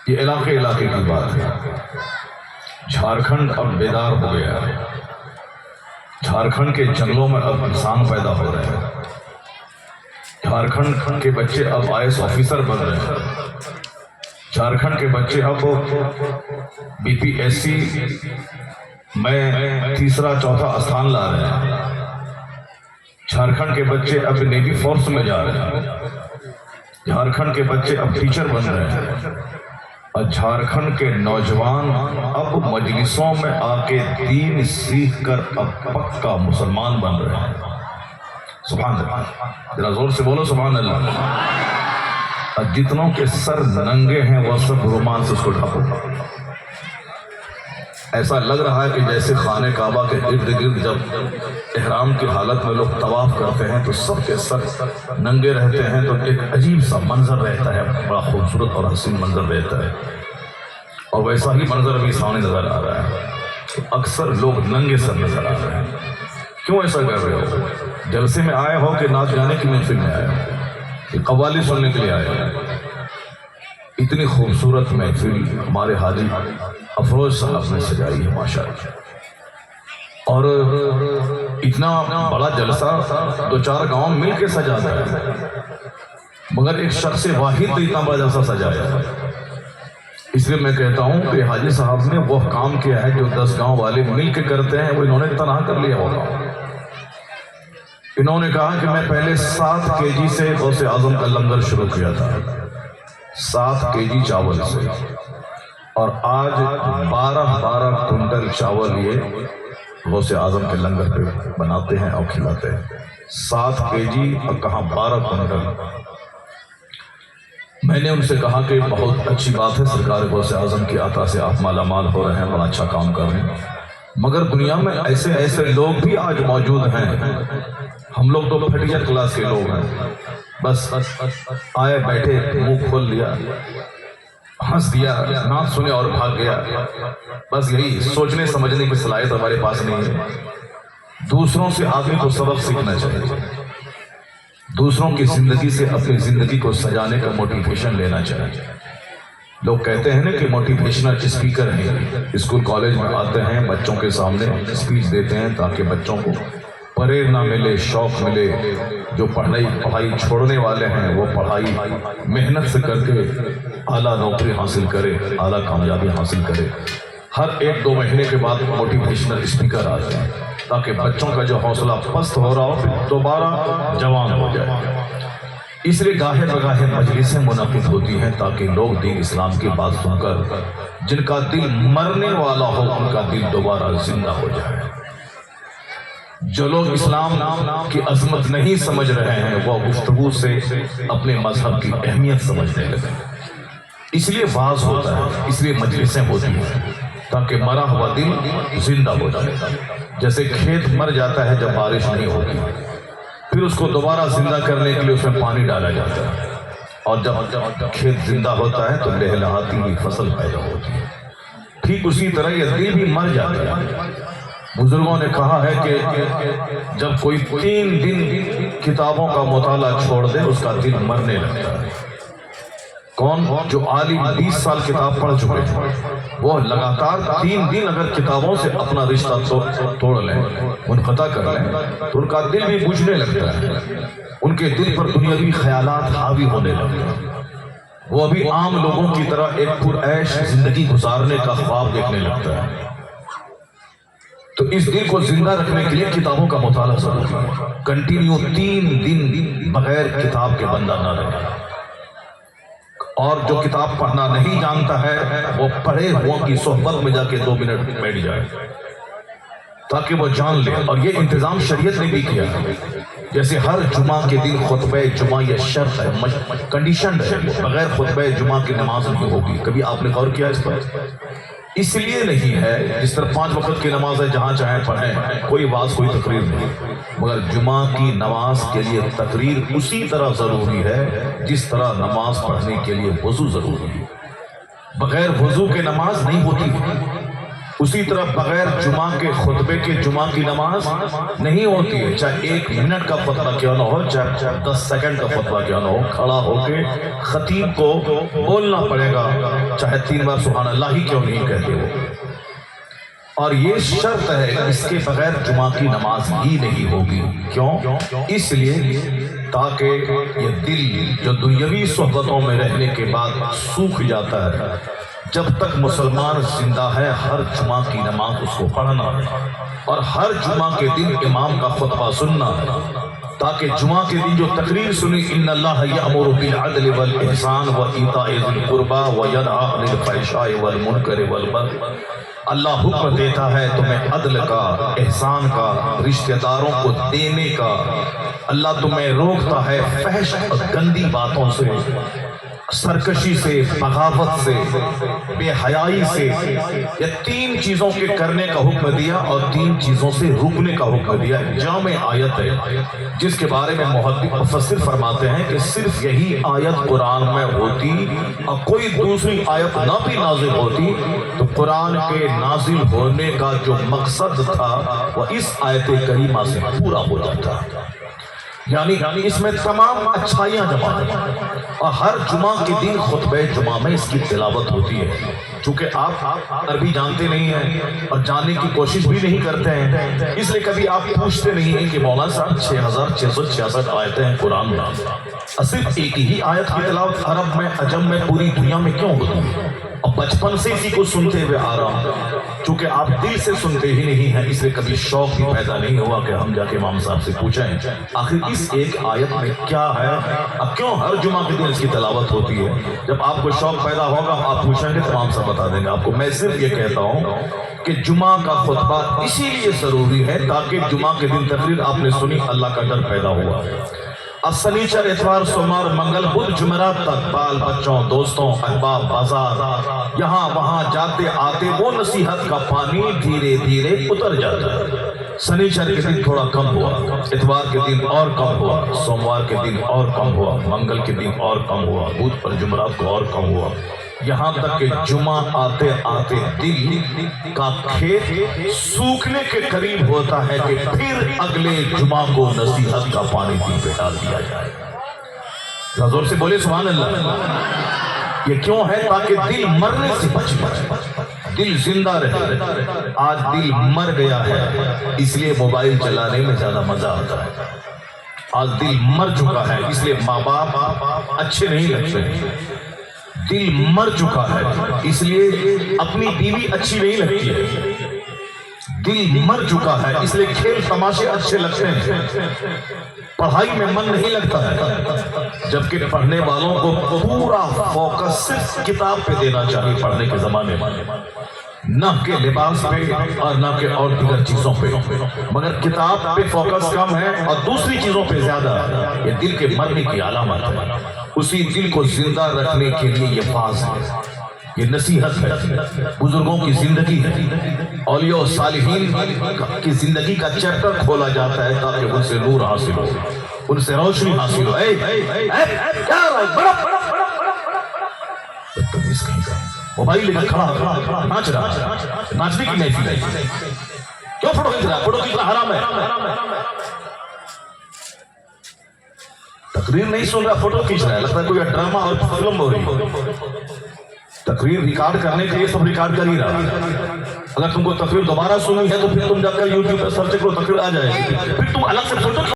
یہ علاقے کی بات ہے۔ جھارکھنڈ اب بیدار ہو گیا ہے۔ جھارکھنڈ کے جنگلوں میں اب انسان پیدا ہو رہے ہیں۔ جھارکھنڈ کے بچے اب IAS آفیسر بن رہے ہیں۔ جھارکھنڈ کے بچے اب BPSC میں تیسرا چوتھا استھان لا رہے ہیں۔ جھارکھنڈ کے بچے اب نیوی فورس میں جا رہے ہیں۔ جھارکھنڈ کے بچے اب ٹیچر بن رہے ہیں، اور جھارکھنڈ کے نوجوان اب مجلسوں میں آ کے دین سیکھ کر اب پکا مسلمان بن رہے ہیں۔ سبحان اللہ، ذرا زور سے بولو سبحان اللہ۔ اور جتنوں کے سر ننگے ہیں وہ سب رومان سے اس کو ڈھانپو۔ ایسا لگ رہا ہے کہ جیسے خانہ کعبہ کے ارد گرد جب احرام کی حالت میں لوگ طواف کرتے ہیں تو سب کے سر ننگے رہتے ہیں، تو ایک عجیب سا منظر رہتا ہے، بڑا خوبصورت اور حسین منظر رہتا ہے۔ اور ویسا ہی منظر ابھی سامنے نظر آ رہا ہے، اکثر لوگ ننگے سر نظر آ رہے ہیں۔ کیوں ایسا کر رہے ہو؟ جلسے میں آئے ہو کہ نعت گانے کی محفل میں آئے ہو کہ قوالی سننے کے لیے آئے ہو؟ اتنی خوبصورت محفل ہمارے حاجی افروز صاحب نے سجائی ہے ماشاءاللہ، اور اتنا بڑا جلسہ 2-4 گاؤں مل کے سجاتا ہے، مگر ایک شخص واحد اتنا بڑا جلسہ سجایا ہے۔ اس لیے میں کہتا ہوں کہ حاجی صاحب نے وہ کام کیا ہے جو 10 گاؤں والے مل کے کرتے ہیں، وہ انہوں نے تنہا کر لیا ہوگا۔ انہوں نے کہا کہ میں پہلے 7 kg سے غوث اعظم کا لنگر شروع کیا تھا، 7 kg چاول سے، اور آج 12 کنٹل چاول یہ غوث اعظم کے لنگر پہ بناتے ہیں اور کھلاتے ہیں۔ 7 kg اور کہاں 12 کنٹل۔ میں نے ان سے کہا کہ بہت اچھی بات ہے، سرکار غوث اعظم کی عطا سے آپ مالا مال ہو رہے ہیں، بڑا اچھا کام کر رہے ہیں، مگر دنیا میں ایسے لوگ بھی آج موجود ہیں۔ ہم لوگ تو پھٹیا کلاس کے لوگ ہیں، بس آئے بیٹھے منہ کھول لیا، ہنس دیا، نعت سنے اور بھاگ گیا، بس یہی سوچنے سمجھنے کی صلاحیت ہمارے پاس نہیں ہے۔ دوسروں سے آدمی کو سبق سیکھنا چاہیے، دوسروں کی زندگی سے اپنی زندگی کو سجانے کا موٹیویشن لینا چاہیے۔ لوگ کہتے ہیں نا کہ موٹیویشنل اسپیکر ہیں، اسکول کالج میں آتے ہیں، بچوں کے سامنے اسپیچ دیتے ہیں تاکہ بچوں کو پریرنا ملے، شوق ملے۔ جو پڑھائی چھوڑنے والے ہیں وہ پڑھائی محنت سے کر کے اعلیٰ نوکری حاصل کرے، اعلیٰ کامیابی حاصل کرے۔ ہر 1-2 مہینے کے بعد موٹیویشنل اسپیکر آتے ہیں تاکہ بچوں کا جو حوصلہ پست ہو رہا ہو پھر دوبارہ جوان ہو جائے۔ اس لیے گاہے بگاہے مجلسیں منعقد ہوتی ہیں تاکہ لوگ دین اسلام کی بات سن کر جن کا دل مرنے والا ہو ان کا دل دوبارہ زندہ ہو جائے۔ جو لوگ اسلام کی عظمت نہیں سمجھ رہے ہیں وہ گفتگو سے اپنے مذہب کی اہمیت سمجھنے لگے۔ اس لیے واعظ ہوتا ہے، اس لیے مجلسیں ہوتی ہیں تاکہ مرا ہوا دل زندہ ہو جائے۔ جیسے کھیت مر جاتا ہے جب بارش نہیں ہوتی، پھر اس کو دوبارہ زندہ کرنے کے لیے اس میں پانی ڈالا جاتا ہے، اور جب کھیت زندہ ہوتا ہے تو لہلہاتی ہوئی فصل پیدا ہوتی ہے۔ ٹھیک اسی طرح یہ دل بھی مر جاتا ہے۔ بزرگوں نے کہا ہے کہ جب کوئی 3 دن کتابوں کا مطالعہ چھوڑ دے اس کا دل مرنے لگتا ہے۔ کون؟ جو عالم 20 سال کتاب پڑھ چکے ہیں، وہ لگاتار 3 دن اگر کتابوں سے اپنا رشتہ توڑ لیں، منقطع کر لیں، تو ان کا دل بھی بجھنے لگتا ہے، ان کے دل پر دنیاوی خیالات حاوی ہونے لگتے ہیں، وہ ابھی عام لوگوں کی طرح ایک پرعیش زندگی گزارنے کا خواب دیکھنے لگتا ہے۔ تو اس دل کو زندہ رکھنے کے لیے کتابوں کا مطالعہ ضروری ہے۔ کنٹینیو 3 دن بغیر کتاب کے بندہ نہ رہے، اور جو کتاب پڑھنا نہیں جانتا ہے وہ پڑھے ہوا کی صحبت میں جا کے 2 منٹ بیٹھ جائے تاکہ وہ جان لے۔ اور یہ انتظام شریعت نے بھی کیا ہے، جیسے ہر جمعہ کے دن خطبہ جمعہ یہ شرط ہے، کنڈیشنڈ ہے، بغیر خطبہ جمعہ کی نماز نہیں ہوگی۔ کبھی آپ نے غور کیا اس پر؟ اس لیے نہیں ہے، جس طرح 5 وقت کی نماز ہے جہاں چاہیں پڑھیں، کوئی واعظ کوئی تقریر نہیں، مگر جمعہ کی نماز کے لیے تقریر اسی طرح ضروری ہے جس طرح نماز پڑھنے کے لیے وضو ضروری ہے۔ بغیر وضو کے نماز نہیں ہوتی، اسی طرح بغیر جمعہ کے خطبے کے جمعہ کی نماز نہیں ہوتی ہے، چاہے 1 منٹ کا خطبہ کیوں نہ ہو، چاہے 10 سیکنڈ کا خطبہ کیوں نہ ہو، کھڑا ہو کے خطیب کو بولنا پڑے گا، چاہے 3 بار سبحان اللہ ہی کیوں نہیں کہتے ہو۔ اور یہ شرط ہے، اس کے بغیر جمعہ کی نماز ہی نہیں ہوگی۔ کیوں؟ اس لیے تاکہ یہ دل جو دنیاوی صحبتوں میں رہنے کے بعد سوکھ جاتا ہے، جب تک مسلمان زندہ ہے ہر جمعہ کی نماز اس کو پڑھنا اور ہر جمعہ کے دن امام کا خطبہ سننا، تاکہ جمعہ کے دن جو تقریر سنی ان اللہ یأمر بالعدل والاحسان وایتاء ذی القربى وینہی عن الفحشاء والمنکر والبغی، اللہ حکم دیتا ہے تمہیں عدل کا، احسان کا، رشتہ داروں کو دینے کا، اللہ تمہیں روکتا ہے فحش اور گندی باتوں سے، سرکشی سے، بغاوت سے، بے حیائی سے۔ یہ 3 چیزوں کے کرنے کا حکم دیا اور 3 چیزوں سے رکنے کا حکم دیا۔ جامع آیت ہے جس کے بارے میں مفسر فرماتے ہیں کہ صرف یہی آیت قرآن میں ہوتی اور کوئی دوسری آیت نہ بھی نازل ہوتی تو قرآن کے نازل ہونے کا جو مقصد تھا وہ اس آیت کریمہ سے پورا ہو جاتا۔ یعنی اس میں تمام اچھائیاں جمع ہیں اور ہر جمعہ کے دن خطبہ جمعہ میں اس کی تلاوت ہوتی ہے۔ چونکہ آپ عربی جانتے نہیں ہیں اور جاننے کی کوشش بھی نہیں کرتے ہیں، اس لیے کبھی آپ پوچھتے نہیں ہیں کہ مولانا صاحب 6666 آیتیں ہیں قرآن میں، صرف ایک ہی آیت کی تلاوت عرب میں، عجم میں، پوری دنیا میں کیوں ہوتی ہے؟ اور بچپن سے اسی کو سنتے ہوئے آ رہا ہوں، چونکہ آپ دل سے سنتے ہی نہیں ہیں، اس لیے کبھی شوق بھی پیدا نہیں ہوا کہ ہم جا کے امام صاحب سے پوچھیں آخر اس ایک آیت میں کیا ہے، اب کیوں ہر جمعہ کے دن اس کی تلاوت ہوتی ہے۔ جب آپ کو شوق پیدا ہوگا آپ پوچھیں گے تو امام صاحب بتا دیں گے آپ کو۔ میں صرف یہ کہتا ہوں کہ جمعہ کا خطبہ اسی لیے ضروری ہے تاکہ جمعہ کے دن تقریر آپ نے سنی، اللہ کا ڈر پیدا ہوا۔ سنیچر، اتوار، سوموار، منگل، بدھ، جمعرات تک بال بچوں، دوستوں، احباب، بازار، یہاں وہاں جاتے آتے وہ نصیحت کا پانی دھیرے دھیرے اتر جاتا ہے۔ سنیچر کے دن تھوڑا کم ہوا، اتوار کے دن اور کم ہوا، سوموار کے دن اور کم ہوا، منگل کے دن اور کم ہوا، بدھ پر جمعرات کو اور کم ہوا، یہاں تک کہ جمعہ آتے آتے دل کا کھیت سوکھنے کے قریب ہوتا ہے کہ پھر اگلے جمعہ کو نصیحت کا پانی دل پہ ڈال دیا جائے۔ زور سے بولے سبحان اللہ۔ یہ کیوں ہے؟ تاکہ دل مرنے سے بچ جائے، دل زندہ رہے۔ آج دل مر گیا ہے اس لیے موبائل چلانے میں زیادہ مزہ آتا ہے۔ آج دل مر چکا ہے اس لیے ماں باپ اچھے نہیں لگتے۔ دل مر چکا ہے اس لیے اپنی بیوی اچھی نہیں لگتی ہے۔ دل مر چکا ہے اس لیے کھیل تماشے اچھے لگتے ہیں، پڑھائی میں من نہیں لگتا ہے، جبکہ پڑھنے والوں کو پورا فوکس صرف کتاب پہ دینا چاہیے پڑھنے کے زمانے میں، نہ کہ لباس پہ اور نہ کہ اور دیگر چیزوں پہ، مگر کتاب پہ فوکس کم ہے اور دوسری چیزوں پہ زیادہ۔ یہ دل کے مرنے کی علامت ہے۔ اسی دل کو زندہ رکھنے کے لیے یہ فاز ہے، یہ نصیحت ہے، بزرگوں کی زندگی ہے، اولیاء و صالحین کی زندگی کا چیپٹر کھولا جاتا ہے تاکہ ان سے نور حاصل ہو، ان سے روشنی حاصل ہو۔ موبائل لے کر کھڑا ناچ رہا، ناچنے کی محفل ہے، کیوں فوٹو کھینچ رہا ہے؟ فوٹو کھینچنا حرام ہے۔ تقریر نہیں سن رہا، فوٹو کھینچ رہا ہے، لگتا ہے کوئی ڈرامہ اور فلم ہو رہی ہے۔ تقریر ریکارڈ کرنے کے لیے سب ریکارڈ کر ہی رہا۔ اگر تم کو تقریر دوبارہ سنی ہے تو پھر تم جا کر یوٹیوب پر سرچ کرو، تقریر آ جائے گی، پھر تم الگ سے فوٹو